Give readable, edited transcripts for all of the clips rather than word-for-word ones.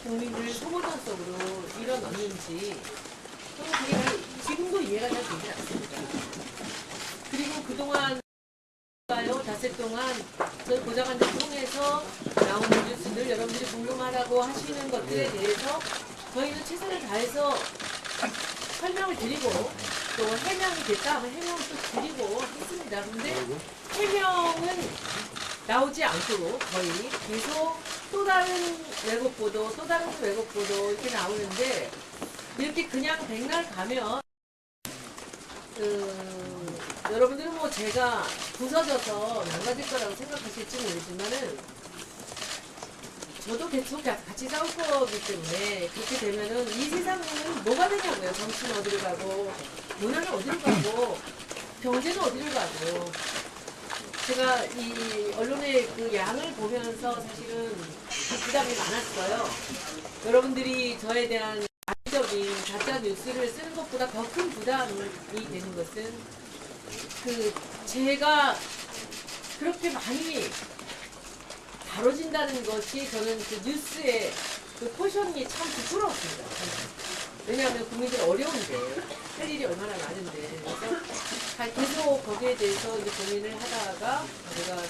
국민들 소모전 속으로 밀어넣는지 저는 그게 지금도 이해가 잘 되지 않습니다. 그리고 그동안 닷새 동안 저희 보좌관들 통해서 나오는 뉴스들 여러분들이 궁금하다고 하시는 것들에 대해서 저희는 최선을 다해서 설명을 드리고 또 해명이 됐다 하면 해명을 또 드리고 했습니다. 그런데 해명은 나오지 않고 거의 계속 또 다른 왜곡 보도 이렇게 나오는데 이렇게 그냥 백날 가면 여러분들은 뭐 제가 부서져서 망가질 거라고 생각하실지 모르지만은 저도 계속 같이 싸울 거기 때문에 그렇게 되면은 이 세상은 뭐가 되냐고요. 정치는 어디로 가고 문화는 어디로 가고 경제는 어디로 가고 제가 이 언론의 그 양을 보면서 사실은 부담이 많았어요. 여러분들이 저에 대한 악의적인 가짜 뉴스를 쓰는 것보다 더 큰 부담이 되는 것은 제가 그렇게 많이 다뤄진다는 것이 저는 그 뉴스의 그 포션이 참 부끄러웠습니다. 왜냐하면 국민들이 어려운데 할 일이 얼마나 많은데 그래서 계속 거기에 대해서 이제 고민을 하다가 제가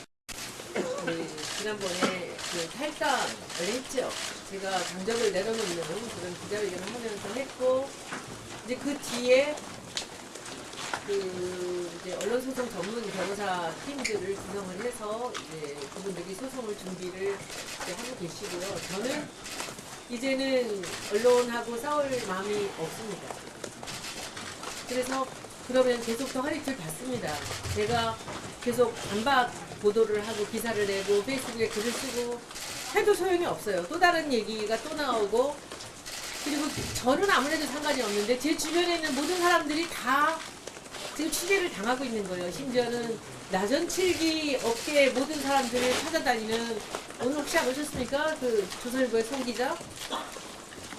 지난번에 탈당을 했죠. 제가 당적을 내려놓는 그런 기자회견을 하면서 했고 이제 그 뒤에 이제 언론소송 전문 변호사 팀들을 구성을 해서 이제 그분들이 소송을 준비를 하고 계시고요. 저는 이제는 언론하고 싸울 마음이 없습니다. 그래서 그러면 계속 더 허리를 받습니다. 제가 계속 반박 보도를 하고 기사를 내고 페이스북에 글을 쓰고 해도 소용이 없어요. 또 다른 얘기가 또 나오고 그리고 저는 아무래도 상관이 없는데 제 주변에 있는 모든 사람들이 다 지금 취재를 당하고 있는 거예요. 심지어는 나전칠기 업계의 모든 사람들을 찾아다니는 오늘 혹시 안 오셨습니까? 그 조선일보의 송 기자?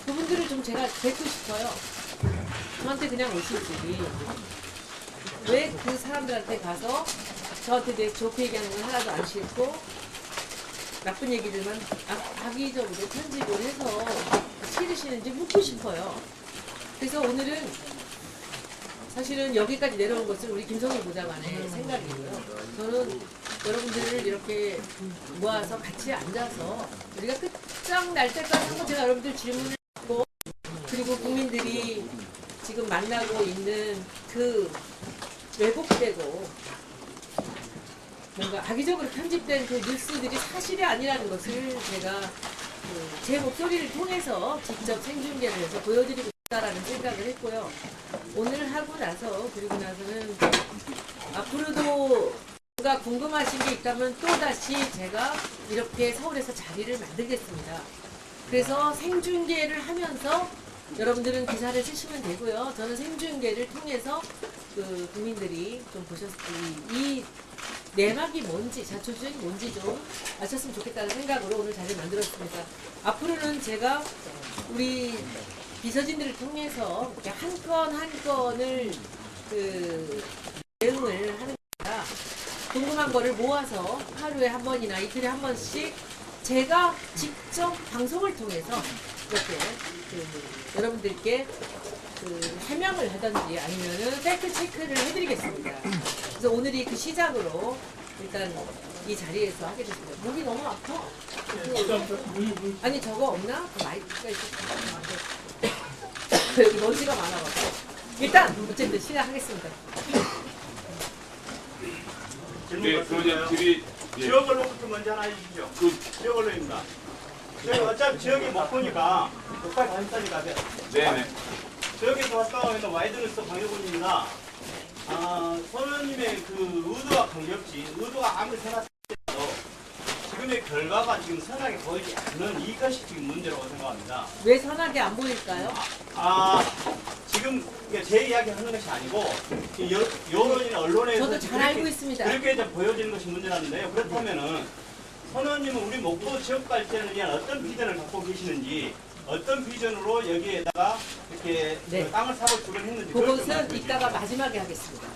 그분들을 좀 제가 뵙고 싶어요. 저한테 그냥 오시지. 왜 그 사람들한테 가서 저한테 대해서 좋게 얘기하는 건 하나도 안 싫고 나쁜 얘기들만 악의적으로 편집을 해서 싫으시는지 묻고 싶어요. 그래서 오늘은 사실은 여기까지 내려온 것은 우리 김성희 보좌관의 생각이고요. 저는 여러분들을 이렇게 모아서 같이 앉아서 우리가 끝장날 때까지 한번 제가 여러분들 질문을 했고 그리고 국민들이 지금 만나고 있는 그 왜곡되고 뭔가 악의적으로 편집된 그 뉴스들이 사실이 아니라는 것을 제가 제 목소리를 통해서 직접 생중계를 해서 보여드리고 싶다라는 생각을 했고요. 오늘 하고 나서 그리고 나서는 앞으로도 뭔가 궁금하신 게 있다면 또다시 제가 이렇게 서울에서 자리를 만들겠습니다. 그래서 생중계를 하면서 여러분들은 기사를 쓰시면 되고요. 저는 생중계를 통해서 그 국민들이 좀 이 내막이 뭔지, 자초지종이 뭔지 좀 아셨으면 좋겠다는 생각으로 오늘 자리를 만들었습니다. 앞으로는 제가 우리 비서진들을 통해서 한 건 한 건을 대응을 하는 겁니다. 궁금한 거를 모아서 하루에 한 번이나 이틀에 한 번씩 제가 직접 방송을 통해서 이렇게 여러분들께 해명을 하든지 아니면은 팩트 체크를 해드리겠습니다. 그래서 오늘이 그 시작으로 일단 이 자리에서 하게 됐습니다. 목이 너무 아파. 아니 저거 없나? 그 마이크가 있을 여기 먼지가 많아가지고 일단 어쨌든 시작하겠습니다. 네, 그러면 지역 언론부터 먼저 하나 해주시죠. 지역 언론입니다. 저희 어차피 지역이 못 보니까 lokal 관심사니까 네네. 지역에서 활동하고 있는 와이드뉴스 방역군입니다. 선원님의 그 의도와 관계없이 의도가 아무리 생각해도 지금의 결과가 지금 선하게 보이지 않는 이것이 지금 문제라고 생각합니다. 왜 선하게 안 보일까요? 지금 제 이야기 하는 것이 아니고 여론이나 언론에서 저도 잘 알고 있습니다. 그렇게 이제 보여지는 것이 문제라는데요. 그렇다면은 선원님은 우리 목포 지역 발전을 위한 어떤 비전을 갖고 계시는지 어떤 비전으로 여기에다가 이렇게 땅을 사고 주문했는지 그것은 이따가 마지막에 하겠습니다.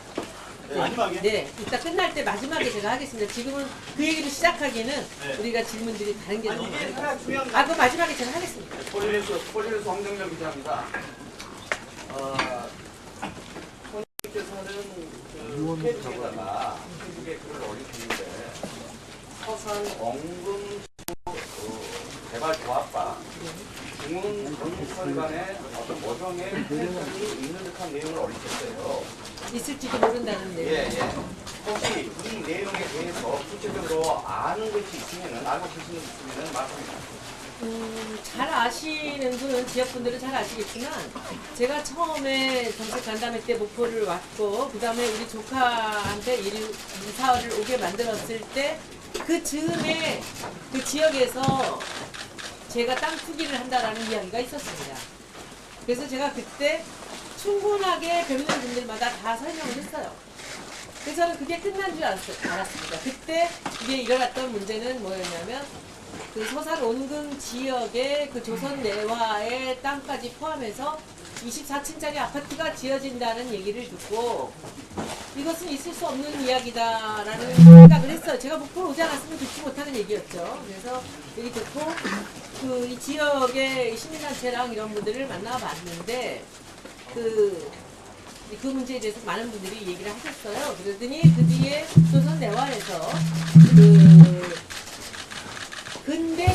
마지막에? 네, 이따 끝날 때 마지막에 제가 하겠습니다. 지금은 그 얘기를 시작하기에는 네. 우리가 질문들이 다른 게 아니 너무 이게 많아요. 하나 중요한 거. 아, 그 마지막에 제가 하겠습니다. 폴리레스 황정렬 기자입니다. 손님께서는 그 페이스북에다가 페이스북에 글을 올리셨는데 서산 원금 개발 조합과 중흥 건설 간의 어떤 모종의 텐션이 있는 듯한 내용을 올리셨어요. 있을지도 모른다는 예, 내용. 예. 혹시 이 내용에 대해서 구체적으로 아는 것이 있으면은 알고 계시는 게 있으면은 말씀해 잘 아시는 분은 지역분들은 잘 아시겠지만 제가 처음에 정책 간담회 때 목포를 왔고 그 다음에 우리 조카한테 이사를 오게 만들었을 때 그 즈음에 그 지역에서 제가 땅 투기를 한다라는 이야기가 있었습니다. 그래서 제가 그때 충분하게 뵙는 분들마다 다 설명을 했어요. 그래서 저는 그게 끝난 줄 알았습니다. 그때 이게 일어났던 문제는 뭐였냐면 그 서산 원금 지역의 그 조선 내화의 땅까지 포함해서 24층짜리 아파트가 지어진다는 얘기를 듣고 이것은 있을 수 없는 이야기다라는 생각을 했어요. 제가 목포로 오지 않았으면 듣지 못하는 얘기였죠. 그래서 얘기 듣고 그 이 지역의 시민단체랑 이런 분들을 만나봤는데 그 문제에 대해서 많은 분들이 얘기를 하셨어요. 그러더니 그 뒤에 조선 내화에서 그 근대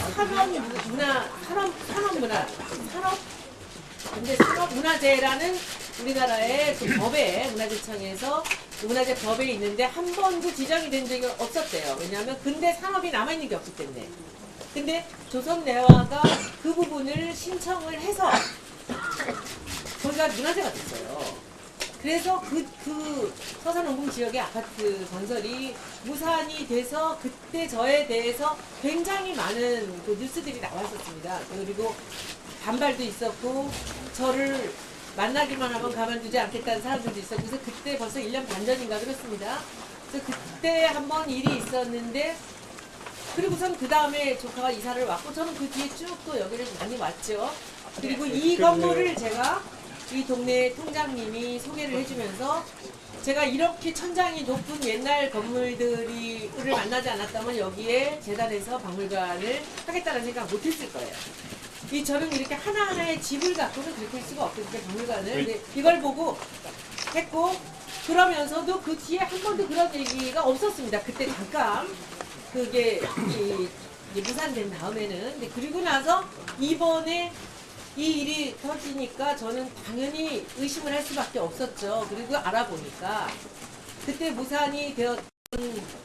산업문화재라는 우리나라의 그 법에 문화재청에서 문화재 법에 있는데 한 번도 지정이 된 적이 없었대요. 왜냐하면 근대 산업이 남아있는 게 없기 때문에. 근데 조선 내화가 그 부분을 신청을 해서 거기가 문화재가 됐어요. 그래서 그 서산 원금 지역의 아파트 건설이 무산이 돼서 그때 저에 대해서 굉장히 많은 그 뉴스들이 나왔었습니다. 그리고 반발도 있었고 저를 만나기만 하면 가만두지 않겠다는 사람들도 있었고 그래서 그때 벌써 1년 반 전인가 그렇습니다. 그래서 그때 한번 일이 있었는데 그리고선 그 다음에 조카가 이사를 왔고 저는 그 뒤에 쭉 또 여기를 많이 왔죠. 그리고 이 건물을 제가 이 동네 통장님이 소개를 해주면서 제가 이렇게 천장이 높은 옛날 건물들을 만나지 않았다면 여기에 재단에서 박물관을 하겠다는 생각 못했을 거예요. 저는 이렇게 하나하나의 집을 갖고는 그렇게 할 수가 없거든요, 박물관을. 근데 이걸 보고 했고 그러면서도 그 뒤에 한 번도 그런 얘기가 없었습니다. 그때 잠깐 그게 무산된 다음에는. 근데 그리고 나서 이번에 이 일이 터지니까 저는 당연히 의심을 할 수밖에 없었죠. 그리고 알아보니까 그때 무산이 되었던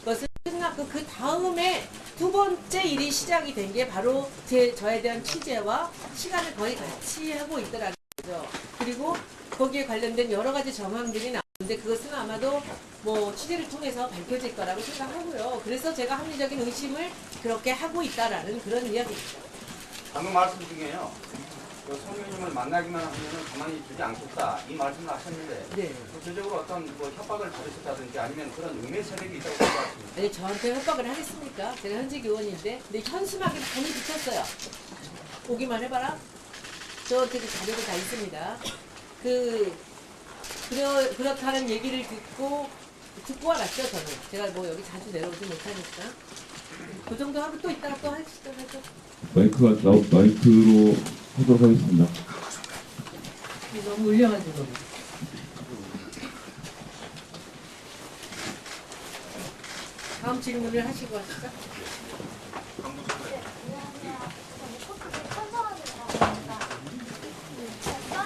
것은 끝났고 그 다음에 두 번째 일이 시작이 된 게 바로 저에 대한 취재와 시간을 거의 같이 하고 있더라고요. 그리고 거기에 관련된 여러 가지 정황들이 나오는데 그것은 아마도 뭐 취재를 통해서 밝혀질 거라고 생각하고요. 그래서 제가 합리적인 의심을 그렇게 하고 있다라는 그런 이야기입니다. 방금 말씀 중에요. 성교님을 만나기만 하면 가만히 두지 않겠다 이 말씀을 하셨는데 네. 구체적으로 어떤 뭐 협박을 받으셨다든지 아니면 그런 음해 세력이 있다고 생각하십니까? 아니 저한테 협박을 하겠습니까? 제가 현직 의원인데 근데 현수막이 많이 붙였어요. 오기만 해봐라. 저한테도 자료가 다 있습니다. 그렇다는 얘기를 듣고 왔죠 저는. 제가 뭐 여기 자주 내려오지 못하니까 그 정도 하고 또 이따가 또 하시죠. 마이크로 하도록 하겠습니다. 너무 울려가지고. 다음 질문을 하시고 하시죠.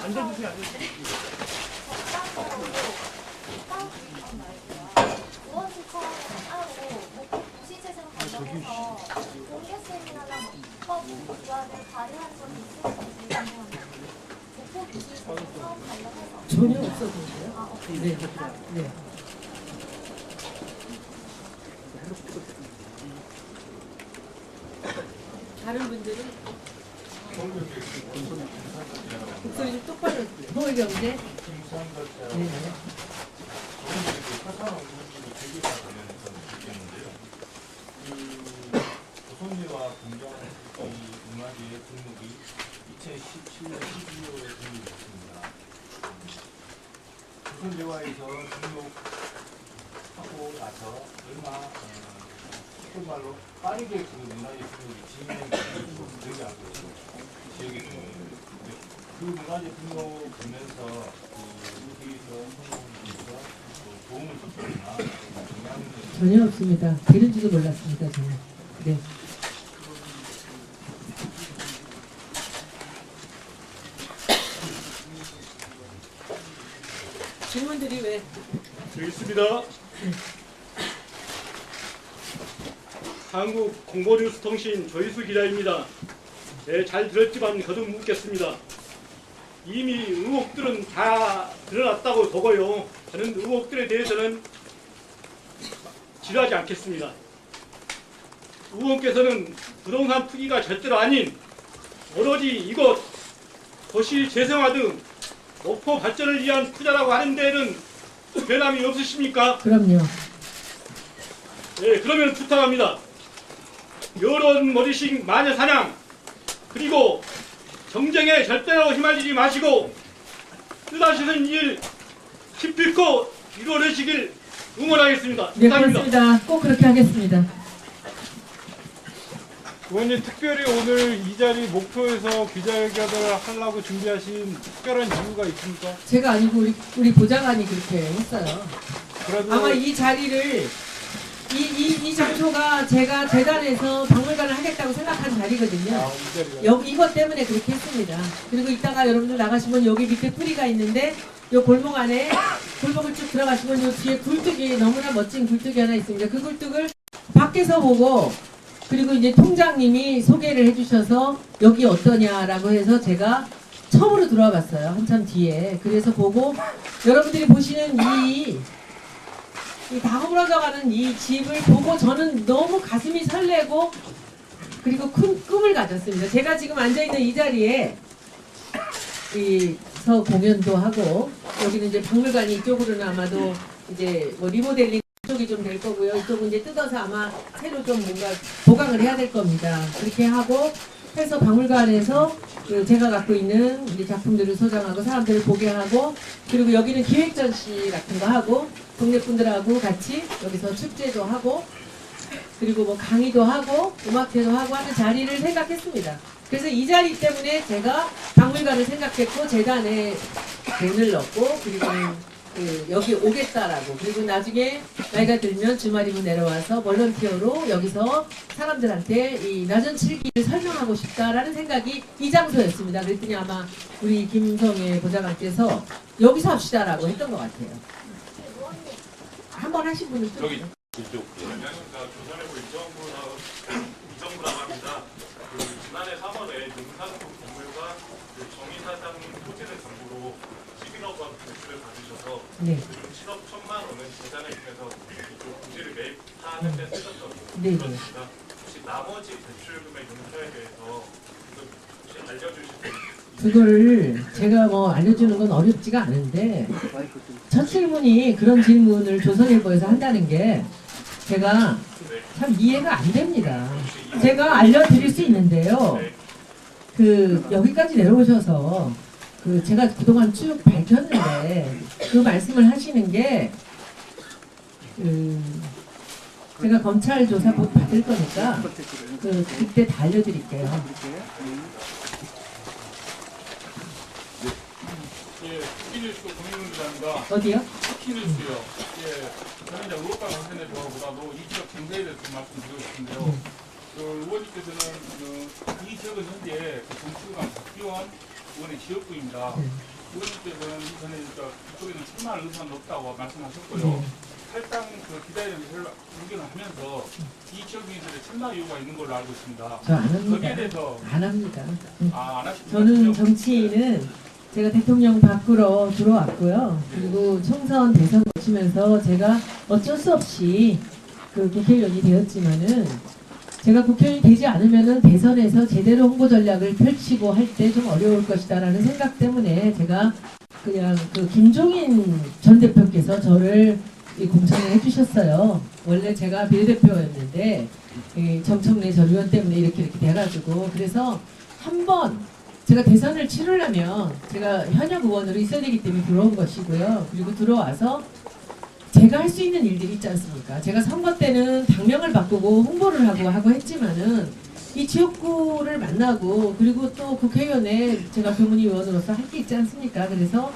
앉아주세요. 전혀 없었는데요. 네. 네. 다른 분들은 목소리 좀 똑바로 어려운데. 네. 조선대와 공정한 문화재의 등록이 2017년 12월에 등록됐습니다. 조선대와에서 등록 하고 나서 얼마 쉽은 말로 빠르게 그 문화재 등록이 진행되지 않고 있고 지역에서 그 문화재 등록 되면서 그 여기서 성공에서 도움을 줬거나 영향을 전혀 없습니다. 되는지도 몰랐습니다. 저는. 네. 질문들이 왜? 여기 있습니다. 한국 공보뉴스통신 조희수 기자입니다. 네, 잘 들었지만 거듭 묻겠습니다. 이미 의혹들은 다 드러났다고 보고요. 저는 의혹들에 대해서는 지루하지 않겠습니다. 의원께서는 부동산 투기가 절대로 아닌 오로지 이곳 도시 재생화 등 목포 발전을 위한 투자라고 하는 데에는 변함이 없으십니까? 그럼요. 네, 그러면 부탁합니다. 여론 모리식 마녀 사냥 그리고 정쟁에 절대로 휘말리지 마시고 뜻하시는 일 기필코 이루어내시길 응원하겠습니다. 네, 감사합니다. 그렇습니다. 꼭 그렇게 하겠습니다. 의원님 특별히 오늘 이 자리 목포에서 기자회견을 하려고 준비하신 특별한 이유가 있습니까? 제가 아니고 우리 보좌관이 그렇게 했어요. 그래도 아마 이 자리를 이 장소가 제가 재단에서 박물관을 하겠다고 생각한 자리거든요. 이 자리가 이것 때문에 그렇게 했습니다. 그리고 이따가 여러분들 나가시면 여기 밑에 뿌리가 있는데 요 골목 안에 골목을 쭉 들어가시면 요 뒤에 굴뚝이 너무나 멋진 굴뚝이 하나 있습니다. 그 굴뚝을 밖에서 보고 그리고 이제 통장님이 소개를 해주셔서 여기 어떠냐라고 해서 제가 처음으로 들어와 봤어요. 한참 뒤에. 그래서 보고 여러분들이 보시는 이 다 허물어져가는 이 집을 보고 저는 너무 가슴이 설레고 그리고 큰 꿈을 가졌습니다. 제가 지금 앉아있는 이 자리에 서 공연도 하고 여기는 이제 박물관이 이쪽으로는 아마도 이제 뭐 리모델링 쪽이 좀 될 거고요. 이쪽은 이제 뜯어서 아마 새로 좀 뭔가 보강을 해야 될 겁니다. 그렇게 하고 해서 박물관에서 그 제가 갖고 있는 우리 작품들을 소장하고 사람들을 보게 하고 그리고 여기는 기획 전시 같은 거 하고 동네 분들하고 같이 여기서 축제도 하고 그리고 뭐 강의도 하고 음악회도 하고 하는 자리를 생각했습니다. 그래서 이 자리 때문에 제가 박물관을 생각했고 재단에 돈을 넣고 그리고 여기 오겠다라고 그리고 나중에 나이가 들면 주말이면 내려와서 볼런티어로 여기서 사람들한테 이 나전 칠기를 설명하고 싶다라는 생각이 이 장소였습니다. 그랬더니 아마 우리 김성애 보좌관께서 여기서 합시다라고 했던 것 같아요. 한번 하신 분은 좀 여기 이쪽. 안녕하십니까. 조선일보 이정구라고 합니다. 지난해 3월에 능산동 건물과 정의사장 호텔을 정부로 11억 원 대출을 받으셔서 네. 7억 1천만 원은 재단을 통해서 이쪽 부지를 매입하는 데 쓰셨던 네. 그렇습니다. 혹시 나머지 대출금의 용처에 대해서 혹시 알려주실 수 있습니까? 그거를 제가 뭐 알려주는 건 어렵지가 않은데 첫 질문이 그런 질문을 조선일보에서 한다는 게 제가 참 이해가 안 됩니다. 제가 알려드릴 수 있는데요. 그 여기까지 내려오셔서 그 제가 그동안 쭉 밝혔는데 그 말씀을 하시는 게 제가 검찰 조사 곧 받을 거니까 그때 다 알려드릴게요. 예, 쿠키뉴스 공인문자입니다. 어디요? 쿠키뉴스요. 예, 저는 이제 의혹과 관련된 조사보다도 이 지역 경제에 대해서 좀 말씀드리고 싶은데요. 그 의원님께서는 이 지역은 현재 정치관 박기원 의원의 지역구입니다. 의원님께서는 이전에 이쪽에는 출마할 의사는 없다고 말씀하셨고요. 탈당 기다리는 의견을 하면서 이 지역 민들의 출마 이유가 있는 걸로 알고 있습니다. 저 안 합니다. 거기에 대해서 안 합니다. 안 하십니까? 저는 정치인은 제가 대통령 밖으로 들어왔고요. 그리고 총선 대선 거치면서 제가 어쩔 수 없이 그 국회의원이 되었지만은 제가 국회의원이 되지 않으면은 대선에서 제대로 홍보 전략을 펼치고 할 때 좀 어려울 것이다라는 생각 때문에 제가 그냥 그 김종인 전 대표께서 저를 공천을 해주셨어요. 원래 제가 비례대표였는데 정청래 전 의원 때문에 이렇게 돼가지고 그래서 한번 제가 대선을 치르려면 제가 현역 의원으로 있어야 되기 때문에 들어온 것이고요. 그리고 들어와서 제가 할 수 있는 일들이 있지 않습니까? 제가 선거 때는 당명을 바꾸고 홍보를 하고 했지만은 이 지역구를 만나고 그리고 또 국회의원에 제가 교문위원으로서 할 게 있지 않습니까? 그래서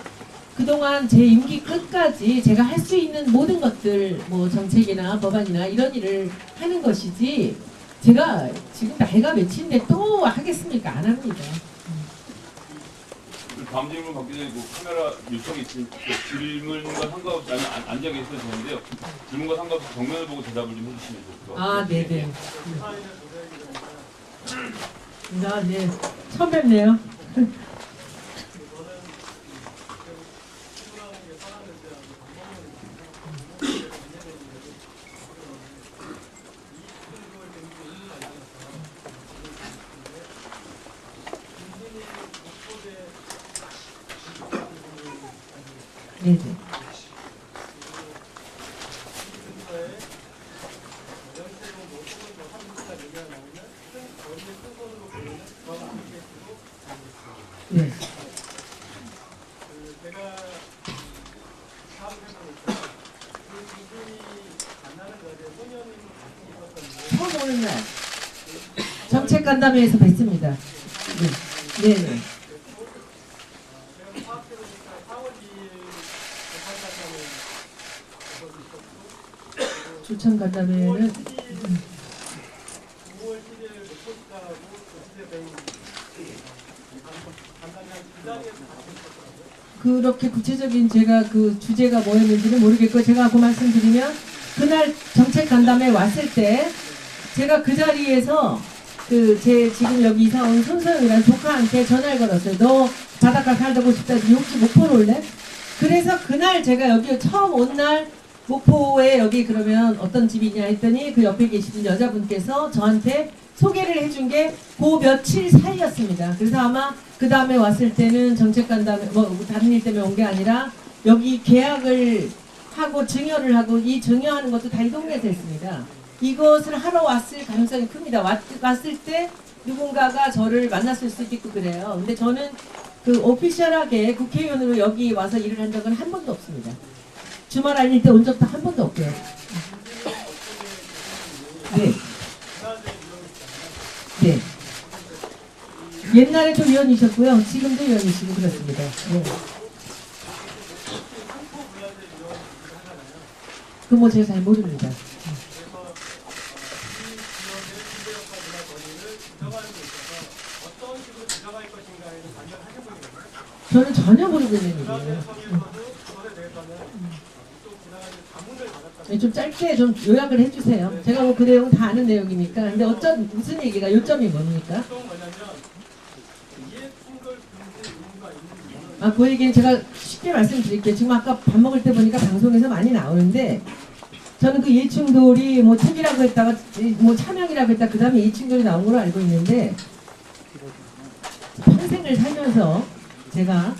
그동안 제 임기 끝까지 제가 할 수 있는 모든 것들 뭐 정책이나 법안이나 이런 일을 하는 것이지 제가 지금 나이가 몇인데 또 하겠습니까? 안 합니다. 다음 질문 받기 전에 카메라 요청이 질문과 상관없이 앉아 계셔도 되는데요. 질문과 상관없이 정면을 보고 대답을 좀 해주시면 좋을 것 같아요. 아, 네네. 네. 처음 뵙네요. 네네. 네. 처음 오는 날 정책 간담회에서 뵀습니다. 네. 네네. 주천 간담회는 그렇게 구체적인 제가 그 주제가 뭐였는지는 모르겠고 제가 그 말씀드리면 그날 정책 간담회 왔을 때 제가 그 자리에서 그 제 지금 여기 이사 온 손서영이라는 조카한테 전화를 걸었어요. 너 바닷가 살고 싶다. 니 혹시 목포로 올래? 그래서 그날 제가 여기 처음 온 날 목포에 여기 그러면 어떤 집이냐 했더니 그 옆에 계시는 여자분께서 저한테 소개를 해준 게 그 며칠 사이였습니다. 그래서 아마 그 다음에 왔을 때는 정책 간담회 뭐 다른 일 때문에 온 게 아니라 여기 계약을 하고 증여를 하고 이 증여하는 것도 다 이 동네에서 했습니다. 이것을 하러 왔을 가능성이 큽니다. 왔을 때 누군가가 저를 만났을 수도 있고 그래요. 근데 저는 그 오피셜하게 국회의원으로 여기 와서 일을 한 적은 한 번도 없습니다. 주말 아닐 때 온 적도 한 번도 없고요. 네. 네. 옛날에도 위원이셨고요. 지금도 위원이시고 그렇습니다. 네. 그 뭐 제가 잘 모릅니다. 저는 전혀 모르고 있는 일이에요. 네, 좀 짧게 좀 요약을 해주세요. 제가 뭐 그 내용 다 아는 내용이니까. 근데 무슨 얘기가 요점이 뭡니까? 아, 그 얘기는 제가 쉽게 말씀드릴게요. 지금 아까 밥 먹을 때 보니까 방송에서 많이 나오는데 저는 그 이해충돌이 뭐 책이라고 했다가 뭐 차명이라고 했다 그 다음에 이해충돌이 나온 걸로 알고 있는데 평생을 살면서 제가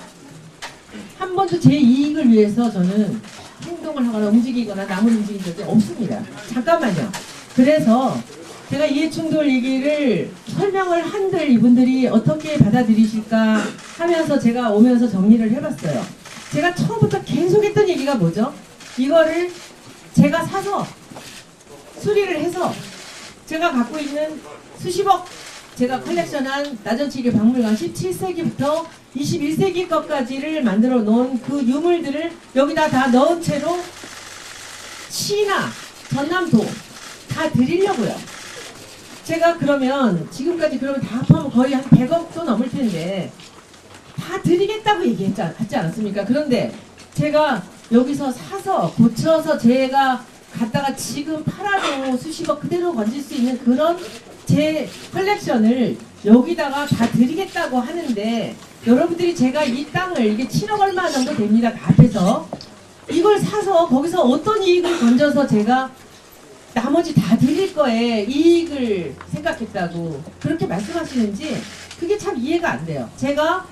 한 번도 제 이익을 위해서 저는 행동을 하거나 움직이거나 남을 움직인 적이 없습니다. 잠깐만요. 그래서 제가 이해충돌 얘기를 설명을 한들 이분들이 어떻게 받아들이실까 하면서 제가 오면서 정리를 해봤어요. 제가 처음부터 계속 했던 얘기가 뭐죠? 이거를 제가 사서 수리를 해서 제가 갖고 있는 수십억 제가 컬렉션한 나전치기 박물관 17세기부터 21세기 것까지를 만들어 놓은 그 유물들을 여기다 다 넣은 채로 시나 전남도 다 드리려고요. 제가 그러면 지금까지 그러면 다 합하면 거의 한 100억도 넘을 텐데 다 드리겠다고 얘기했지 않았습니까? 그런데 제가 여기서 사서 고쳐서 제가 갖다가 지금 팔아도 수십억 그대로 건질 수 있는 그런 제 컬렉션을 여기다가 다 드리겠다고 하는데 여러분들이 제가 이 땅을 이게 7억 얼마 정도 됩니다. 다 합해서 이걸 사서 거기서 어떤 이익을 건져서 제가 나머지 다 드릴 거에 이익을 생각했다고 그렇게 말씀하시는지 그게 참 이해가 안 돼요. 제가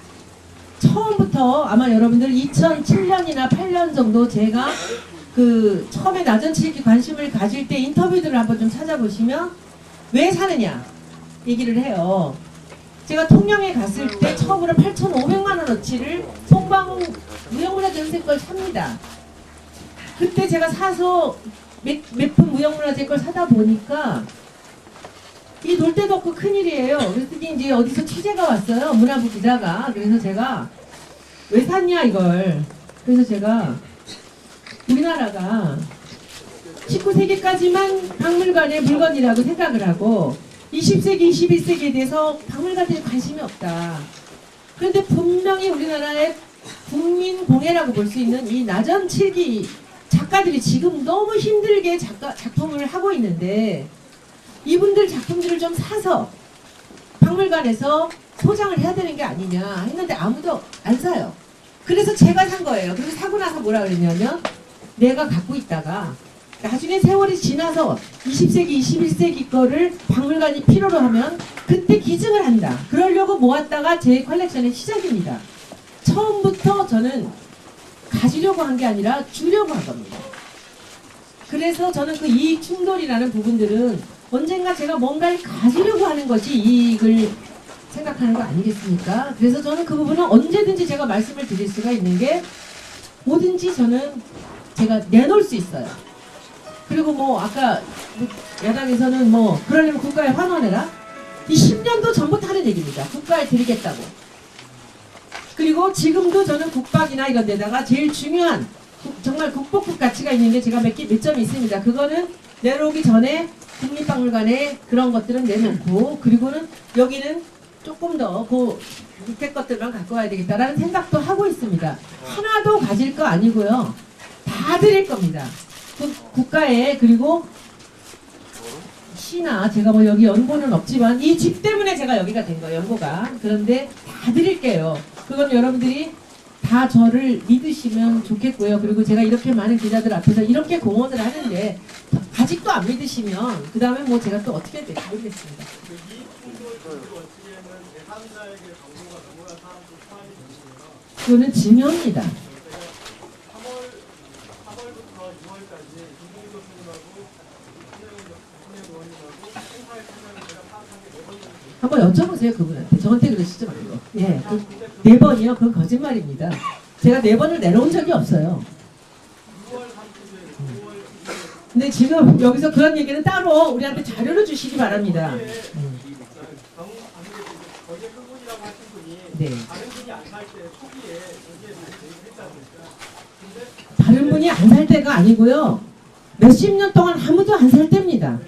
처음부터 아마 여러분들 2007년이나 8년 정도 제가 그 처음에 나전치기 관심을 가질 때 인터뷰들을 한번 좀 찾아보시면 왜 사느냐 얘기를 해요. 제가 통영에 갔을 때 처음으로 8,500만 원어치를 송방 무형문화재연세 걸 삽니다. 그때 제가 사서 몇 푼 무형문화재 걸 사다 보니까 이 놀 데도 없고 큰일이에요. 그랬더니 이제 어디서 취재가 왔어요. 문화부 기자가. 그래서 제가 왜 샀냐 이걸. 그래서 제가 우리나라가 19세기까지만 박물관의 물건이라고 생각을 하고 20세기, 21세기에 대해서 박물관들이 관심이 없다. 그런데 분명히 우리나라의 국민 공예라고 볼 수 있는 이 나전 7기 작가들이 지금 너무 힘들게 작품을 하고 있는데 이분들 작품들을 좀 사서 박물관에서 소장을 해야 되는 게 아니냐 했는데 아무도 안 사요. 그래서 제가 산 거예요. 그래서 사고 나서 뭐라 그랬냐면 내가 갖고 있다가 나중에 세월이 지나서 20세기, 21세기 거를 박물관이 필요로 하면 그때 기증을 한다. 그러려고 모았다가 제 컬렉션의 시작입니다. 처음부터 저는 가지려고 한 게 아니라 주려고 한 겁니다. 그래서 저는 그 이익 충돌이라는 부분들은 언젠가 제가 뭔가를 가지려고 하는 것이 이익을 생각하는 거 아니겠습니까? 그래서 저는 그 부분은 언제든지 제가 말씀을 드릴 수가 있는 게 뭐든지 저는 제가 내놓을 수 있어요. 그리고 뭐 아까 야당에서는 뭐 그러려면 국가에 환원해라? 이 10년도 전부터 하는 얘기입니다. 국가에 드리겠다고. 그리고 지금도 저는 국박이나 이런 데다가 제일 중요한 정말 국보급 가치가 있는데 제가 몇 점이 있습니다. 그거는 내려오기 전에 국립박물관에 그런 것들은 내놓고 그리고는 여기는 조금 더 그 밑에 것들만 갖고 와야 되겠다라는 생각도 하고 있습니다. 하나도 가질 거 아니고요. 다 드릴 겁니다. 국가에 그리고 시나 제가 뭐 여기 연고는 없지만 이 집 때문에 제가 여기가 된 거예요. 연고가. 그런데 다 드릴게요. 그건 여러분들이 다 저를 믿으시면 좋겠고요. 그리고 제가 이렇게 많은 기자들 앞에서 이렇게 공헌을 하는데 아직도 안 믿으시면 그 다음에 뭐 제가 또 어떻게 해야 될지 모르겠습니다. 그거는 증여입니다. 한번 여쭤보세요 그분한테. 저한테 그러시지 말고. 예, 네 번이요. 그건 거짓말입니다. 제가 4번을 내려온 적이 없어요. 근데 지금 여기서 그런 얘기는 따로 우리한테 자료를 주시기 바랍니다. 네. 다른 분이 안 살 때가 아니고요. 몇십 년 동안 아무도 안 살 때입니다.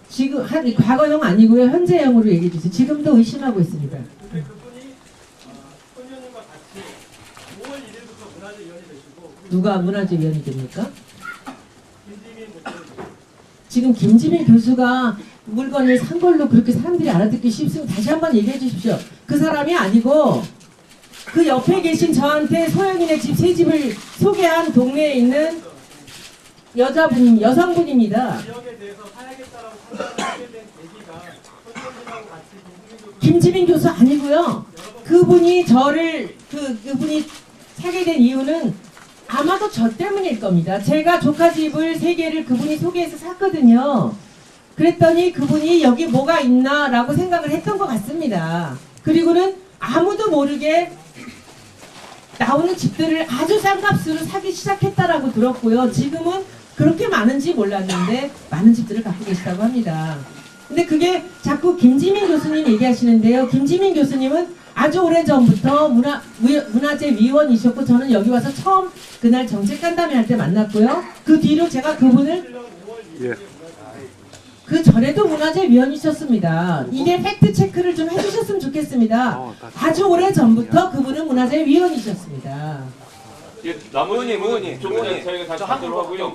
지금 과거형 아니고요. 현재형으로 얘기해 주세요. 지금도 의심하고 있습니다. 누가 문화재위원이 됩니까? 지금 김지민 교수가 물건을 산 걸로 그렇게 사람들이 알아듣기 쉽으면 다시 한번 얘기해 주십시오. 그 사람이 아니고 그 옆에 계신 저한테 소영이네 집 새 집을 소개한 동네에 있는 여성분입니다. 김지민 교수 아니고요. 그분이 저를 그분이 사게 된 이유는 아마도 저 때문일 겁니다. 제가 조카 집을 3개를 그분이 소개해서 샀거든요. 그랬더니 그분이 여기 뭐가 있나 라고 생각을 했던 것 같습니다. 그리고는 아무도 모르게 나오는 집들을 아주 싼 값으로 사기 시작했다라고 들었고요. 지금은 그렇게 많은지 몰랐는데 많은 집들을 갖고 계시다고 합니다. 근데 그게 자꾸 김지민 교수님 얘기하시는데요. 김지민 교수님은 아주 오래전부터 문화재 위원이셨고 저는 여기 와서 처음 그날 정책 간담회 할 때 만났고요. 그 뒤로 제가 그분을 그 전에도 문화재 위원이셨습니다. 이게 팩트 체크를 좀 해주셨으면 좋겠습니다. 아주 오래전부터 그분은 문화재 위원이셨습니다. 의원님, 조금 전에 저희가 다시 하도록 하고요.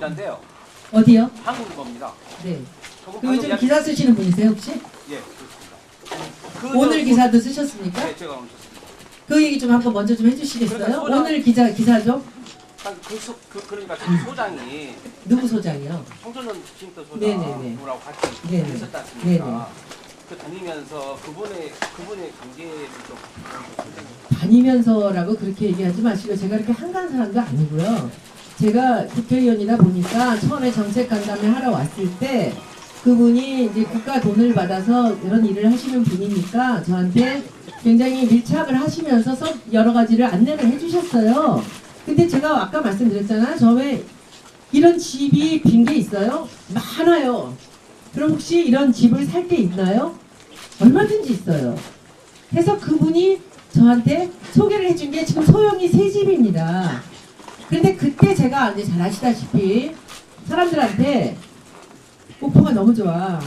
어디요? 한국 겁니다. 네. 요즘 기사 쓰시는 분이세요 혹시? 예, 그렇습니다. 오늘 기사도 쓰셨습니까? 네, 제가 멈췄습니다. 그 얘기 좀 한번 먼저 좀 해주시겠어요? 그러니까 소장- 오늘 기사 좀 그러니까 그 소장이 누구 소장이요? 청소년 쉼터 네네네. 소장하고 같이 네네. 있었지 않습니까? 네네. 그 다니면서 그분의 관계를 좀 다니면서라고 그렇게 얘기하지 마시고 제가 그렇게 한가한 사람도 아니고요. 제가 국회의원이다 보니까 처음에 정책 간담회 하러 왔을 때 그분이 이제 국가 돈을 받아서 이런 일을 하시는 분이니까 저한테 굉장히 밀착을 하시면서 여러 가지를 안내를 해주셨어요. 근데 제가 아까 말씀드렸잖아요. 처음에 이런 집이 빈 게 있어요? 많아요. 그럼 혹시 이런 집을 살 게 있나요? 얼마든지 있어요. 해서 그분이 저한테 소개를 해준 게 지금 소형이 3집입니다. 그런데 그때 제가 이제 잘 아시다시피 사람들한테 목포가 너무 좋아.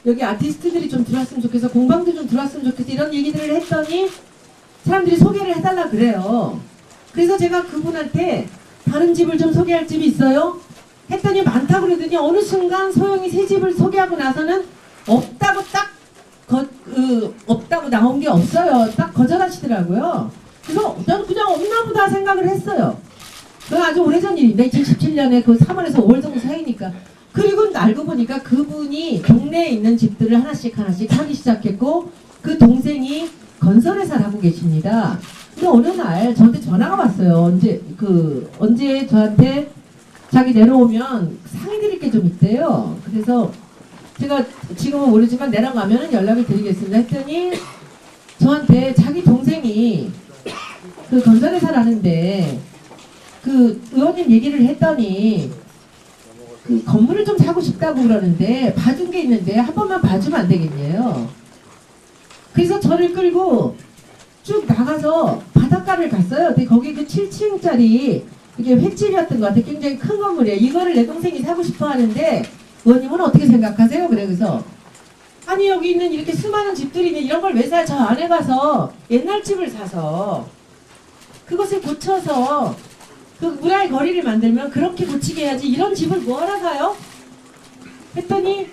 여기 아티스트들이 좀 들어왔으면 좋겠어. 공방도 좀 들어왔으면 좋겠어. 이런 얘기들을 했더니 사람들이 소개를 해달라 그래요. 그래서 제가 그분한테 다른 집을 좀 소개할 집이 있어요? 했더니 많다고 그러더니 어느 순간 소영이 3집을 소개하고 나서는 없다고 없다고 나온 게 없어요. 딱 거절하시더라고요. 그래서 저는 그냥 없나 보다 생각을 했어요. 그건 아주 오래전 일입니다. 2017년에 그 3월에서 5월 정도 사이니까. 그리고 알고 보니까 그분이 동네에 있는 집들을 하나씩 하기 시작했고 그 동생이 건설회사를 하고 계십니다. 근데 어느 날 저한테 전화가 왔어요. 언제 저한테 자기 내려오면 상의 드릴 게 좀 있대요. 그래서 제가 지금은 모르지만 내려가면은 연락을 드리겠습니다 했더니 저한테 자기 동생이 그 건설회사를 하는데 그 의원님 얘기를 했더니 그 건물을 좀 사고 싶다고 그러는데 봐준 게 있는데 한 번만 봐주면 안 되겠네요. 그래서 저를 끌고 쭉 나가서 바닷가를 갔어요. 근데 거기 그 7층짜리 이게 횟집이었던 것 같아요. 굉장히 큰 건물이에요. 이거를 내 동생이 사고 싶어 하는데 의원님은 어떻게 생각하세요? 그래서 아니 여기 있는 이렇게 수많은 집들이 있는 이런 걸 왜 사요? 저 안에 가서 옛날 집을 사서 그것을 고쳐서 그 문화의 거리를 만들면 그렇게 고치게 해야지 이런 집을 뭐하러 사요? 했더니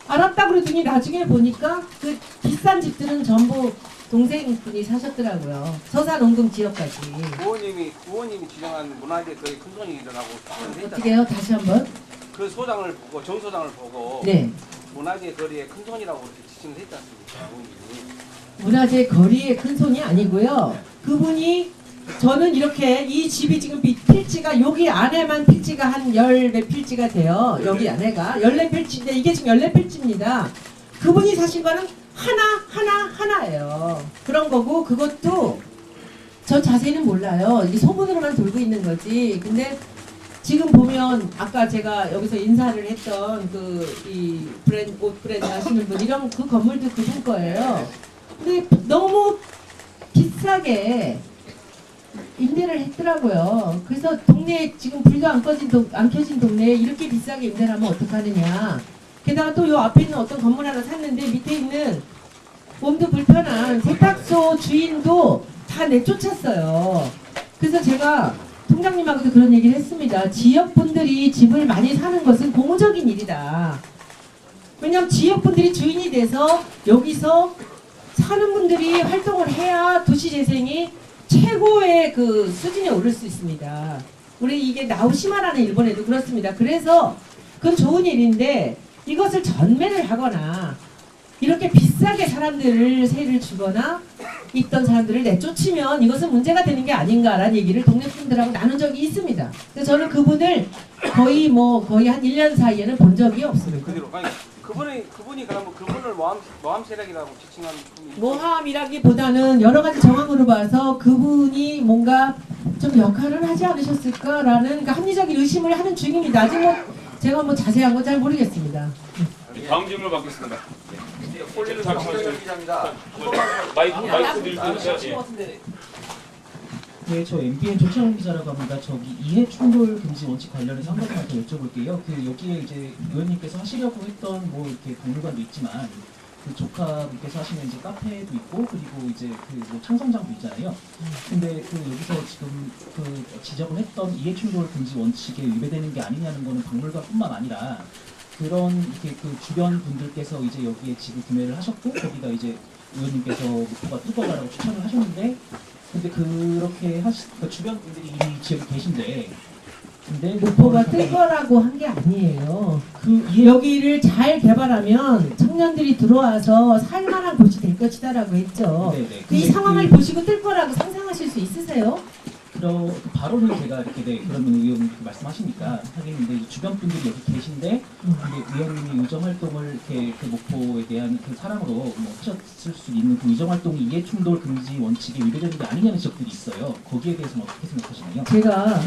알았다 그러더니 나중에 보니까 그 비싼 집들은 전부 동생분이 사셨더라고요. 서산원금 지역까지. 의원님이 지정한 문화재 거의 큰 손이 일어나고 어떻게 해요? 다시 한번. 그 소장을 보고 정 소장을 보고 네. 문화재 거리의 큰 손이라고 이렇게 지칭을 했지 않습니까? 의원님이. 문화재 거리의 큰 손이 아니고요. 그분이 저는 이렇게 이 집이 지금 필지가 여기 안에만 필지가 한 10몇 필지가 돼요. 여기 안에가 14필지인데 이게 지금 14필지입니다. 그분이 사신 거는 하나예요. 그런 거고 그것도 저 자세히는 몰라요. 이게 소문으로만 돌고 있는 거지. 근데 지금 보면 아까 제가 여기서 인사를 했던 이 옷 브랜드 하시는 분 이런 그 건물도 그분 거예요. 근데 너무 비싸게 임대를 했더라고요. 그래서 동네에 지금 불도 안 켜진 동네에 이렇게 비싸게 임대를 하면 어떡하느냐. 게다가 또 요 앞에 있는 어떤 건물 하나 샀는데 밑에 있는 몸도 불편한 세탁소 주인도 다 내쫓았어요. 그래서 제가 통장님하고도 그런 얘기를 했습니다. 지역분들이 집을 많이 사는 것은 공적인 일이다. 왜냐하면 지역분들이 주인이 돼서 여기서 사는 분들이 활동을 해야 도시재생이 최고의 그 수준에 오를 수 있습니다. 우리 이게 나우시마라는 일본에도 그렇습니다. 그래서 그건 좋은 일인데 이것을 전매를 하거나 이렇게 비싸게 사람들을 세를 주거나 있던 사람들을 내쫓으면 이것은 문제가 되는 게 아닌가라는 얘기를 동네 분들하고 나눈 적이 있습니다. 그래서 저는 그분을 거의 한 1년 사이에는 본 적이 없습니다. 그대로 아니 그분이 그러면 그분을 모함 세력이라고 지칭하는 분이 모함이라기보다는 여러 가지 정황으로 봐서 그분이 뭔가 좀 역할을 하지 않으셨을까라는 그러니까 합리적인 의심을 하는 중입니다. 아직 제가 자세한 건 잘 모르겠습니다. 다음 질문 받겠습니다. 폴리는 박정현 기자입니다. 마이크 드릴 테니까. 네, 저 MBN 조창훈 기자라고 합니다. 저기 이해 충돌 금지 원칙 관련해서 한 가지만 더 여쭤볼게요. 여기에 이제 의원님께서 하시려고 했던 이렇게 박물관도 있지만 그 조카분께서 하시는 이제 카페도 있고 그리고 이제 창성장도 있잖아요. 근데 여기서 지금 지적을 했던 이해 충돌 금지 원칙에 위배되는 게 아니냐는 거는 박물관뿐만 아니라 그런 이렇게 주변 분들께서 이제 여기에 집을 구매를 하셨고 거기가 이제 의원님께서 목포가 뚜껑가라고 추천을 하셨는데 근데 그렇게 주변 분들이 이미 지역에 계신데 근데 목포가 뜰 거라고 한 게 아니에요. 여기를 잘 개발하면 청년들이 들어와서 살만한 곳이 될 것이다라고 했죠. 네네. 이 상황을 보시고 뜰 거라고 상상하실 수 있으세요? 바로는 제가 이렇게 그러면 의원님 말씀하시니까 하겠는데 이제 주변 분들이 여기 계신데 근데 의원님이 의정 활동을 이렇게 그 목포에 대한 그 사람으로 뭐 하셨을 수 있는 그 의정 활동이 이해충돌 금지 원칙에 위배되는 게 아니냐는 지적들이 있어요. 거기에 대해서는 어떻게 생각하시나요? 제가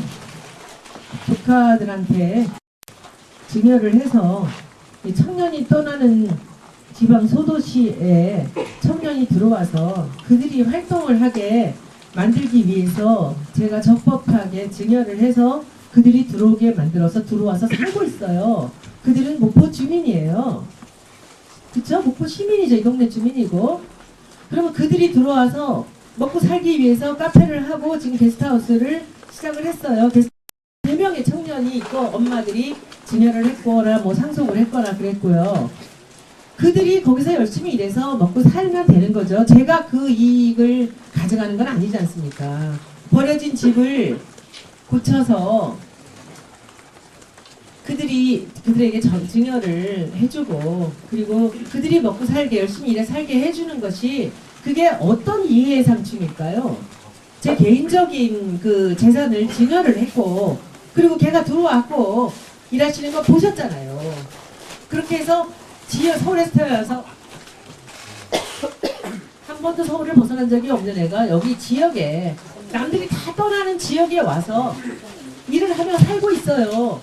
조카들한테 증여를 해서 이 청년이 떠나는 지방 소도시에 청년이 들어와서 그들이 활동을 하게 만들기 위해서 제가 적법하게 증여를 해서 그들이 들어오게 만들어서 들어와서 살고 있어요. 그들은 목포 주민이에요. 그쵸? 목포 시민이죠. 이 동네 주민이고. 그러면 그들이 들어와서 먹고 살기 위해서 카페를 하고 지금 게스트하우스를 시작을 했어요. 3명의 청년이 있고 엄마들이 증여를 했거나 뭐 상속을 했거나 그랬고요. 그들이 거기서 열심히 일해서 먹고 살면 되는 거죠. 제가 그 이익을 가져가는 건 아니지 않습니까? 버려진 집을 고쳐서 그들에게 증여를 해주고 그리고 그들이 먹고 살게 열심히 일해 살게 해주는 것이 그게 어떤 이해의 상충일까요? 제 개인적인 그 재산을 증여를 했고 그리고 걔가 들어왔고 일하시는 거 보셨잖아요. 그렇게 해서 서울에서 태어나서 한 번도 서울을 벗어난 적이 없는 애가 여기 지역에 남들이 다 떠나는 지역에 와서 일을 하며 살고 있어요.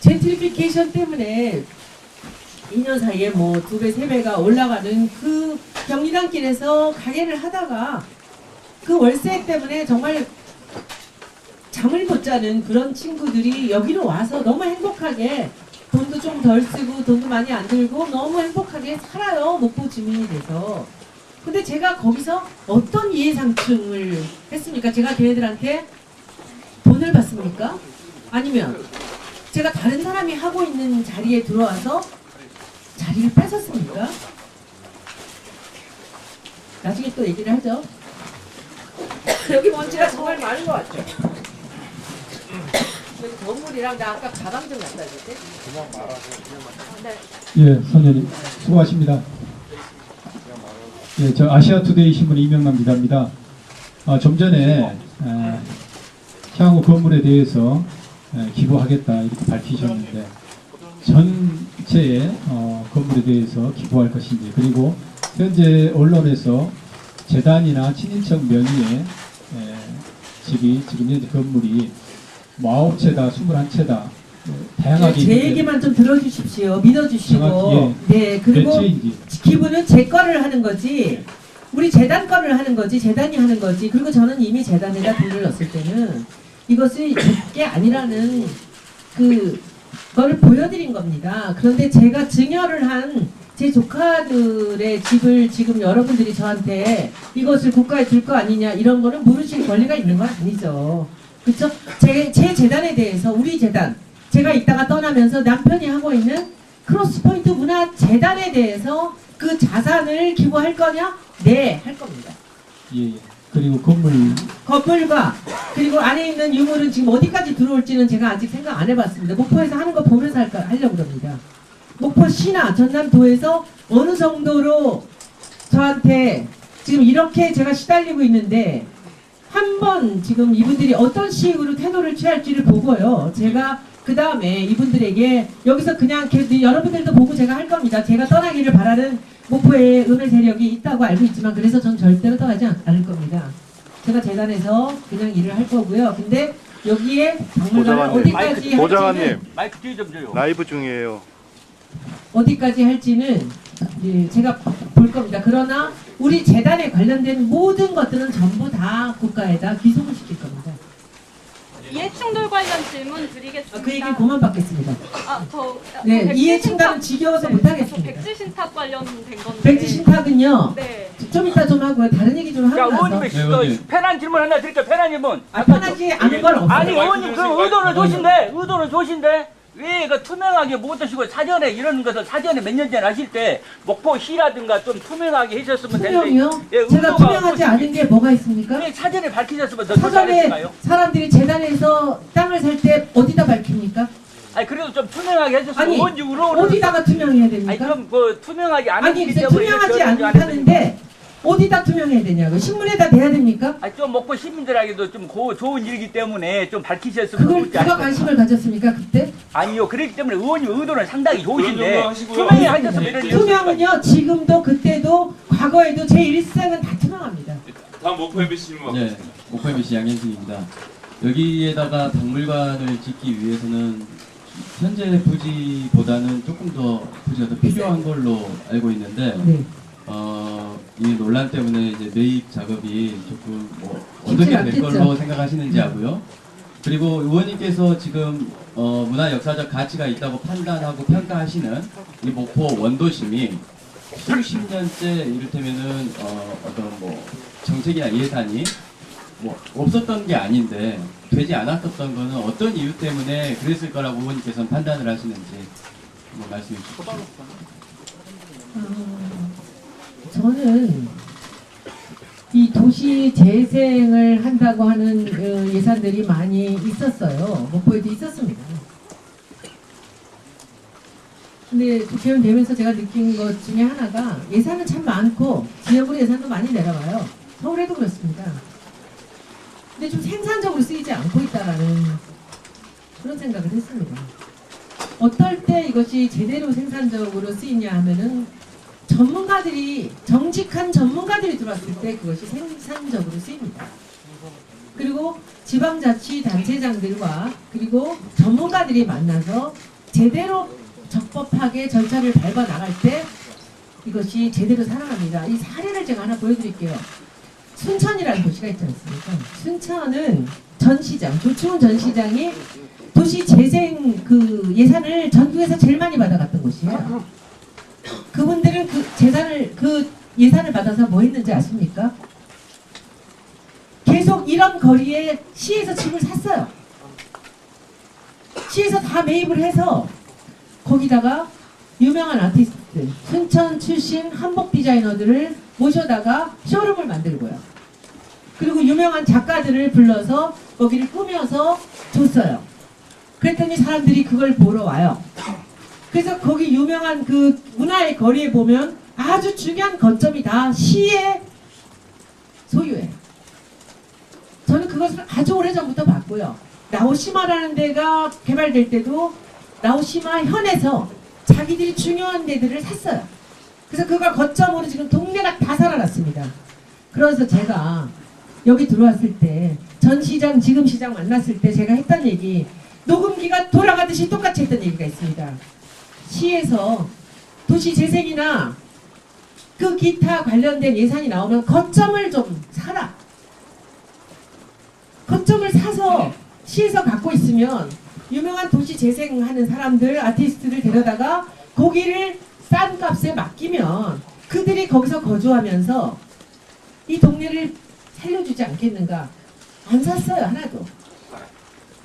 젠트리피케이션 때문에 2년 사이에 뭐 2배, 3배가 올라가는 그 경리단길에서 가게를 하다가 그 월세 때문에 정말 잠을 못 자는 그런 친구들이 여기로 와서 너무 행복하게 돈도 좀 덜 쓰고 돈도 많이 안 들고 너무 행복하게 살아요. 목포 주민이 돼서. 근데 제가 거기서 어떤 이해상충을 했습니까? 제가 걔네들한테 돈을 받습니까? 아니면 제가 다른 사람이 하고 있는 자리에 들어와서 자리를 뺏었습니까? 나중에 또 얘기를 하죠. 여기 먼지가 정말 많은 것 같죠? 여기 건물이랑 나 아까 가방 좀 갖다 줄 때? 그냥 말하고 예, 선생님 수고하십니다. 예, 저 아시아투데이 신문 이명남 기자입니다. 좀 전에 향후 건물에 대해서 기부하겠다 이렇게 밝히셨는데 전체의 건물에 대해서 기부할 것인지 그리고 현재 언론에서 재단이나 친인척 명의의 집이 지금 현재 건물이 뭐 9채다 21채다 다양하게 제 얘기만 좀 들어주십시오. 믿어주시고 정확히, 네 그리고 몇 채인지. 기부는 제 거를 하는 거지 우리 재단 거를 하는 거지 재단이 하는 거지. 그리고 저는 이미 재단에다 돈을 넣었을 때는 이것이 제 게 아니라는 그거를 보여드린 겁니다. 그런데 제가 증여를 한 제 조카들의 집을 지금 여러분들이 저한테 이것을 국가에 줄 거 아니냐 이런 거는 물으실 권리가 있는 건 아니죠. 그렇죠? 제 재단에 대해서 우리 재단 제가 이따가 떠나면서 남편이 하고 있는 크로스포인트 문화재단에 대해서 그 자산을 기부할 거냐? 네, 할 겁니다. 예. 그리고 건물과 그리고 안에 있는 유물은 지금 어디까지 들어올지는 제가 아직 생각 안 해봤습니다. 목포에서 하는 거 보면서 하려고 그럽니다. 목포시나 전남도에서 어느 정도로 저한테 지금 이렇게 제가 시달리고 있는데 한번 지금 이분들이 어떤 식으로 태도를 취할지를 보고요. 제가 그 다음에 이분들에게 여기서 그냥 여러분들도 보고 제가 할 겁니다. 제가 떠나기를 바라는 목포에 음의 세력이 있다고 알고 있지만 그래서 전 절대로 떠나지 않을 겁니다. 제가 재단에서 그냥 일을 할 거고요. 근데 여기에 박물관을 어디까지 할지는 마이크 뒤에 좀 줘요. 라이브 중이에요. 어디까지 할지는 제가 볼 겁니다. 그러나 우리 재단에 관련된 모든 것들은 전부 다 국가에다 귀속을 시킬 겁니다. 이해충돌 관련 질문 드리겠습니다. 그 얘기 그만 받겠습니다. 네, 백지 이해충돌은 지겨워서 못하겠습니다. 백지 신탁 관련된 건데. 백지 신탁은요. 네. 좀 이따 좀 하고요. 다른 얘기 좀 하고 나서. 편한 질문 하나 드릴게요. 편한 질문. 편하지 않은 건 없어요. 아니 의원님 그럼 의도를 조신데 왜 그 투명하게 못 하시고 사전에 이런 것을 사전에 몇 년 전에 하실 때 목포시라든가 좀 투명하게 해줬으면 되는데 투명이요? 제가 투명하지 않은 게 뭐가 있습니까? 왜 사전에 밝히셨으면 더 사전에 잘했을까요? 사람들이 재단에서 땅을 살 때 어디다 밝힙니까? 아니 그래도 좀 투명하게 해줬으면 아니 뭔지 어디다가 투명해야 됩니까? 아니 그럼 그 투명하기 안 아니 했기 글쎄 때문에 투명하지 이렇게 않다는데 어디다 투명해야 되냐고. 신문에다 내야 됩니까? 아, 좀 먹고 시민들에게도 좀 좋은 일이기 때문에 좀 밝히셨으면 그걸 좋지 누가 않을까. 관심을 가졌습니까 그때? 아니요, 그렇기 때문에 의원님 의도는 상당히 좋으신데 그런 정도 투명히 하시고요. 하셨으면 이런 일이 투명은요 지금도 그때도 과거에도 제 일생은 다 투명합니다. 다음 목포 MBC님 네, 목포 MBC 양현승입니다. 여기에다가 박물관을 짓기 위해서는 현재 부지보다는 조금 더 부지가 더 필요한 걸로 알고 있는데 네. 이 논란 때문에 이제 매입 작업이 조금 뭐 쉽지 어떻게 될 않겠죠. 걸로 생각하시는지 하고요. 그리고 의원님께서 지금 문화 역사적 가치가 있다고 판단하고 평가하시는 이 목포 원도심이 수십 년째 이를테면은 어떤 뭐 정책이나 예산이 뭐 없었던 게 아닌데 되지 않았었던 거는 어떤 이유 때문에 그랬을 거라고 의원님께서는 판단을 하시는지 한번 말씀해 주시죠. 저는 이 도시 재생을 한다고 하는 예산들이 많이 있었어요. 목포에도 있었습니다. 근데 국회의원 되면서 제가 느낀 것 중에 하나가 예산은 참 많고 지역으로 예산도 많이 내려가요. 서울에도 그렇습니다. 근데 좀 생산적으로 쓰이지 않고 있다라는 그런 생각을 했습니다. 어떨 때 이것이 제대로 생산적으로 쓰이냐 하면은 전문가들이 정직한 전문가들이 들어왔을 때 그것이 생산적으로 쓰입니다. 그리고 지방자치단체장들과 그리고 전문가들이 만나서 제대로 적법하게 절차를 밟아 나갈 때 이것이 제대로 살아납니다. 이 사례를 제가 하나 보여드릴게요. 순천이라는 도시가 있지 않습니까? 순천은 전시장, 조충훈 전시장이 도시 재생 그 예산을 전국에서 제일 많이 받아갔던 곳이에요. 그분들은 그 예산을 받아서 뭐 했는지 아십니까? 계속 이런 거리에 시에서 집을 샀어요. 시에서 다 매입을 해서 거기다가 유명한 아티스트, 순천 출신 한복 디자이너들을 모셔다가 쇼룸을 만들고요. 그리고 유명한 작가들을 불러서 거기를 꾸며서 줬어요. 그랬더니 사람들이 그걸 보러 와요. 그래서 거기 유명한 그 문화의 거리에 보면 아주 중요한 거점이 다 시의 소유예요. 저는 그것을 아주 오래전부터 봤고요. 나오시마라는 데가 개발될 때도 나오시마 현에서 자기들이 중요한 데들을 샀어요. 그래서 그걸 거점으로 지금 동네가 다 살아났습니다. 그래서 제가 여기 들어왔을 때 전 시장 지금 시장 만났을 때 제가 했던 얘기 녹음기가 돌아가듯이 똑같이 했던 얘기가 있습니다. 시에서 도시 재생이나 그 기타 관련된 예산이 나오면 거점을 좀 사라. 거점을 사서 시에서 갖고 있으면 유명한 도시 재생하는 사람들, 아티스트들 데려다가 거기를 싼 값에 맡기면 그들이 거기서 거주하면서 이 동네를 살려주지 않겠는가. 안 샀어요, 하나도.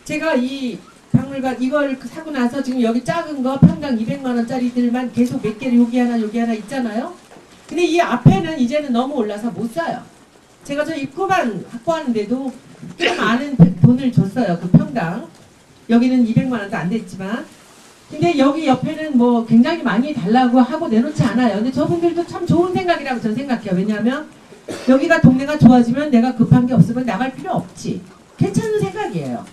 제가 이 박물관 이걸 사고 나서 지금 여기 작은 거 평당 200만 원짜리들만 계속 몇 개를 여기 하나 있잖아요. 근데 이 앞에는 이제는 너무 올라서 못 사요. 제가 저 입구만 확보하는데도 꽤 많은 돈을 줬어요. 그 평당. 여기는 200만 원도 안 됐지만. 근데 여기 옆에는 뭐 굉장히 많이 달라고 하고 내놓지 않아요. 근데 저분들도 참 좋은 생각이라고 저는 생각해요. 왜냐하면 여기가 동네가 좋아지면 내가 급한 게 없으면 나갈 필요 없지. 괜찮은 생각이에요.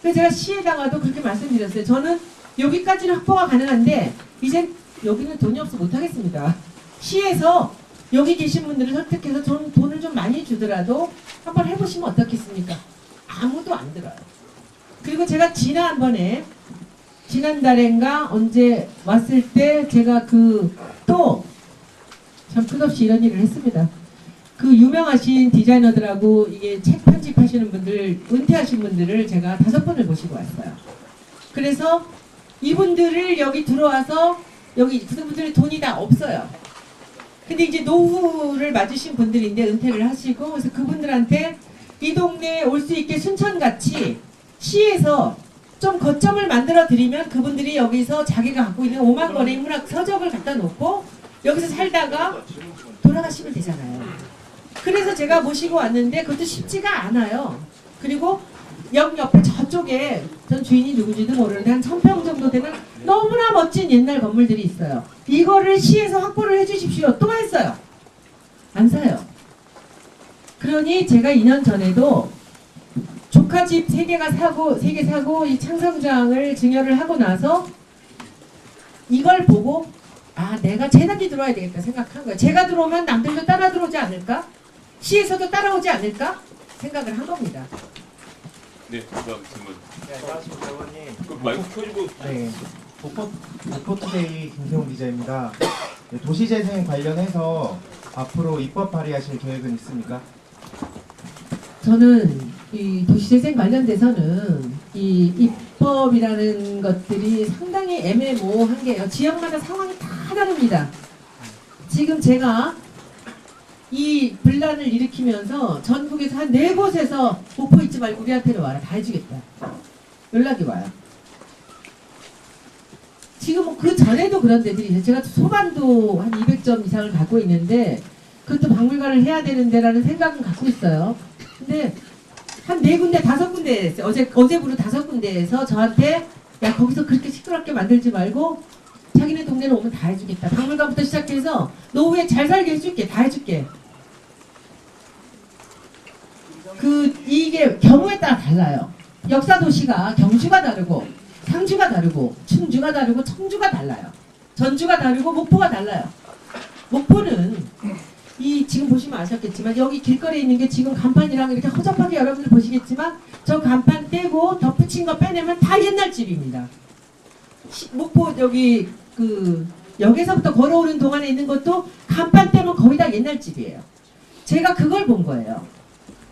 그래서 제가 시에다가도 그렇게 말씀드렸어요. 저는 여기까지는 확보가 가능한데 이젠 여기는 돈이 없어 못하겠습니다. 시에서 여기 계신 분들을 설득해서 돈을 좀 많이 주더라도 한번 해보시면 어떻겠습니까? 아무도 안 들어요. 그리고 제가 지난달인가 언제 왔을 때 제가 또 참 끝없이 이런 일을 했습니다. 그 유명하신 디자이너들하고 이게 책 편집하시는 분들, 은퇴하신 분들을 제가 5분을 모시고 왔어요. 그래서 이분들을 여기 들어와서 여기 그분들의 돈이 다 없어요. 근데 이제 노후를 맞으신 분들인데 은퇴를 하시고 그래서 그분들한테 이 동네에 올 수 있게 순천같이 시에서 좀 거점을 만들어 드리면 그분들이 여기서 자기가 갖고 있는 5만 권의 문학 서적을 갖다 놓고 여기서 살다가 돌아가시면 되잖아요. 그래서 제가 모시고 왔는데 그것도 쉽지가 않아요. 그리고 역 옆에 저쪽에 전 주인이 누군지도 모르는데 한 1000평 정도 되는 너무나 멋진 옛날 건물들이 있어요. 이거를 시에서 확보를 해주십시오. 또 했어요. 안 사요. 그러니 제가 2년 전에도 조카 집 3개 사고 이 창성장을 증여를 하고 나서 이걸 보고 아 내가 재단지 들어와야 되겠다 생각한 거예요. 제가 들어오면 남들도 따라 들어오지 않을까? 시에서도 따라오지 않을까? 생각을 한 겁니다. 네, 그다음 질문. 네, 안녕하십니까 의원님. 그 마이크 켜주고. 네, 목포투데이 김세훈 기자입니다. 네, 도시재생 관련해서 앞으로 입법 발의하실 계획은 있습니까? 저는 이 도시재생 관련돼서는 이 입법이라는 것들이 상당히 애매모호한 게요. 지역마다 상황이 다 다릅니다. 지금 제가 이 분란을 일으키면서 전국에서 한 4곳에서 목포 있지 말고 우리한테로 와라. 다 해주겠다. 연락이 와요. 지금 뭐 그 전에도 그런 데들이 있어요. 제가 소반도 한 200점 이상을 갖고 있는데 그것도 박물관을 해야 되는데라는 생각은 갖고 있어요. 근데 한 4군데, 5군데에서 어제부로 5군데에서 저한테 야 거기서 그렇게 시끄럽게 만들지 말고 자기네 동네로 오면 다 해주겠다. 박물관부터 시작해서 노후에 잘 살게 해줄게. 다 해줄게. 이게 경우에 따라 달라요. 역사도시가 경주가 다르고 상주가 다르고 충주가 다르고 청주가 달라요. 전주가 다르고 목포가 달라요. 목포는 지금 보시면 아셨겠지만 여기 길거리에 있는 게 지금 간판이랑 이렇게 허접하게 여러분들 보시겠지만 저 간판 떼고 덧붙인 거 빼내면 다 옛날 집입니다. 목포 여기 역에서부터 걸어오는 동안에 있는 것도 간판 떼면 거의 다 옛날 집이에요. 제가 그걸 본 거예요.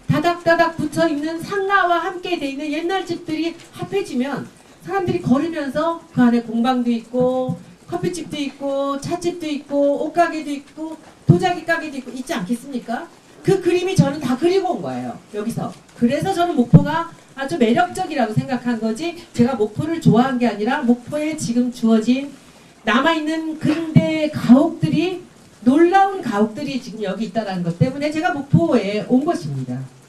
다닥다닥 붙어 있는 상가와 함께 돼 있는 옛날 집들이 합해지면 사람들이 걸으면서 그 안에 공방도 있고 커피집도 있고 찻집도 있고 옷가게도 있고 도자기 가게도 있고 있지 않겠습니까? 그 그림이 저는 다 그리고 온 거예요. 여기서. 그래서 저는 목포가 아주 매력적이라고 생각한 거지 제가 목포를 좋아한 게 아니라 목포에 지금 주어진 남아있는 근대 가옥들이 놀라운 가옥들이 지금 여기 있다는 것 때문에 제가 목포에 온 것입니다.